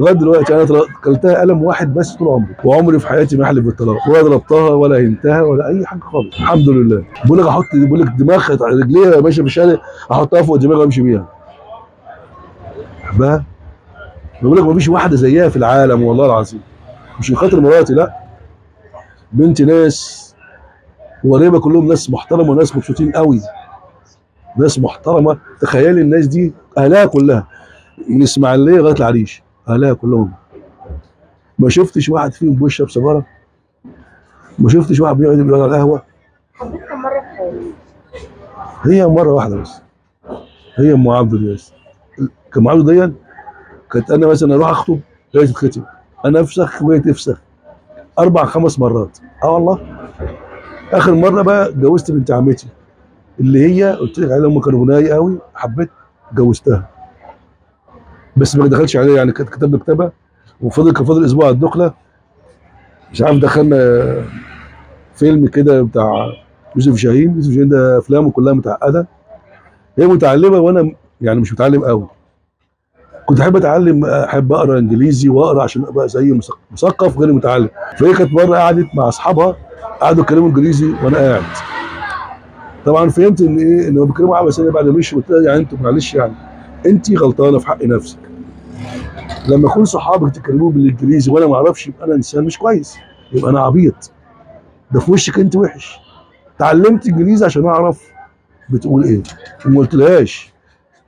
لغايه دلوقتي انا كلتها قلم واحد بس طول عمري، وعمري في حياتي ما احلف بالطلاق، ولا ضربتها ولا هنتها ولا اي حاجه خالص، الحمد لله. بقول لك دماغ رجليها يا باشا في الشارع، احطها فوق دماغي وامشي بيها. بحبها. بقول لك مفيش واحده زيها في العالم والله العظيم. مش من خاطر مراتي، لا، بنتي ناس وقريبه كلهم ناس محترمه وناس مبسوطين قوي، ناس محترمه. تخيلي الناس دي اهلها كلها من اسماعيليه لغايه العريش، اهلها كلهم. ما شفتش واحد فيهم بيشرب سيجاره، ما شفتش واحد بيقعد على القهوه. حبيت كم مرة في حياتي؟ هي مره واحده بس، هي ام عبده دي بس. كان عبده دي كانت انا مثلا اروح اخطب، هي تتخطب، انا افسخ وهي تفسخ اربع خمس مرات. اه والله. اخر مره بقى اتجوزت بنت عمتي، اللي هي قلت لك عليها، هم كانوا غناي قوي، حبيت اتجوزتها. بس ما دخلش عليها يعني، كانت كتب لي كتابها، كان فاضل اسبوع على الدخله. مش عارف دخلنا فيلم كده بتاع يوسف شاهين. يوسف شاهين ده افلامه كلها متعقده. هي متعلمه وانا يعني مش متعلم قوي. كنت احب اتعلم، احب اقرا انجليزي واقرا عشان ابقى زي مثقف غير متعلم. فهي كانت مره قعدت مع اصحابها، قعدوا يتكلموا انجليزي وانا قاعد. طبعا فهمت ان ايه، ان هم بيتكلموا عبثيه بعد ما مشوا. قلت لها يعني انتوا معلش يعني، انت غلطانه في حق نفسك. لما يكون صحابك تكلموا بالانجليزي وانا ما اعرفش، يبقى انا انسان مش كويس، يبقى انا عبيط. ده في وشك انت وحش. اتعلمت انجليزي عشان اعرف بتقول ايه، وما قلتلهاش.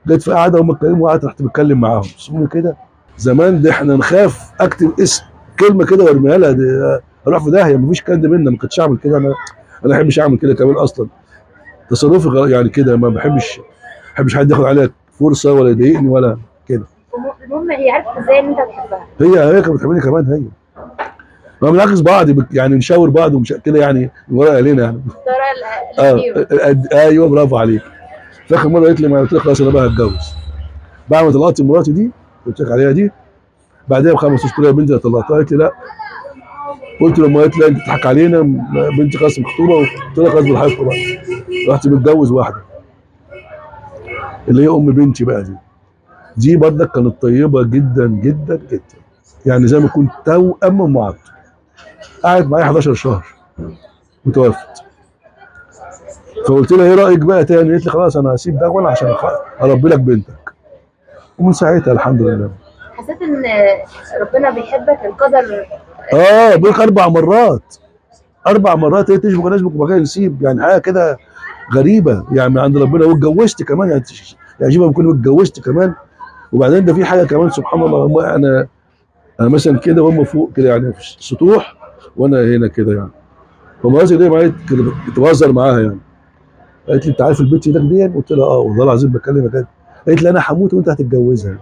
جت في قعده هم اتكلموا، وقعدت رحت بتكلم معاهم اسمه كده. زمان ده احنا نخاف اكتب اسم كلمه كده وارميها لها، اروح في داهيه. مفيش كلام ده منا، ما كنتش اعمل كده. انا ما بحبش اعمل كده كمان اصلا. تصرفي يعني كده، ما بحبش حد ياخد عليك فرصه ولا يضايقني ولا كده. المهم هي عرفت ازاي ان انت بتحبها؟ هي كانت بتحبني كمان هي. ما بنعكس بعض، يعني نشاور بعض ومش كده يعني، من ورا اهلنا يعني. الطريقة اه. القديمة. ايوه برافو عليك. في اخر مره قالت لي، ما قلت لك خلاص انا بقى هتجوز بعد ما طلقت مراتي دي، قلت لك عليها دي. بعدها بخمس اشهر يا بنتي انا طلقتها. قالت لي لا. قلت لما قالت لي انت بتضحك علينا، بنتي خلاص مخطوبه. قلت لها خلاص بالحق بقى. رحت متجوز واحده اللي هي ام بنتي بقى دي. دي برضك كانت طيبه جدا جدا جدا، يعني زي ما كنت توأم ام عبد. قعدت معايا 11 شهر وتوفت. فقلت لها ايه رايك بقى تاني؟ قالت لي خلاص انا هسيب ده وانا عشان اربي لك بنتك. ومن ساعتها الحمد لله. حسيت ان ربنا بيحبك، القدر اه بقولك حاجة. اربع مرات. اربع مرات هي تشبك انا اشبك وبقى نسيب، يعني حاجه كده غريبه يعني من عند ربنا. واتجوزت كمان يعني شوف بكون اتجوزت كمان. وبعدين ده في حاجه كمان سبحان الله، انا مثلا كده وهم فوق كده يعني في السطوح، وانا هنا كده يعني. فمراتي دي معايا كنت بهزر معاها يعني. قالت لي انت عارف البنت هناك دي؟ قلت لها اه والله العظيم بكلمك كده. قالت لي انا هموت وانت هتتجوزها.